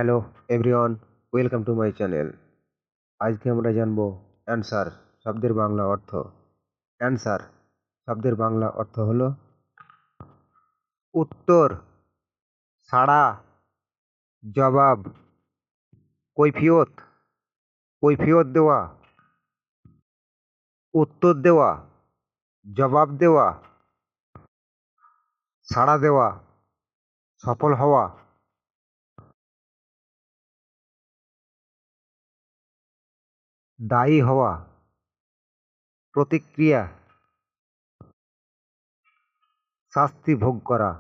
Hello everyone, welcome to my channel. আজকে আমরা জানবো অ্যান্সার শব্দের বাংলা অর্থ। অ্যান্সার শব্দের বাংলা অর্থ হলো উত্তর, সাড়া, জবাব, কৈফিয়ত, কৈফিয়ত দেওয়া, উত্তর দেওয়া, জবাব দেওয়া, সাড়া দেওয়া, সফল হওয়া, দায়ী হওয়া, প্রতিক্রিয়া, শাস্তি ভোগ করা।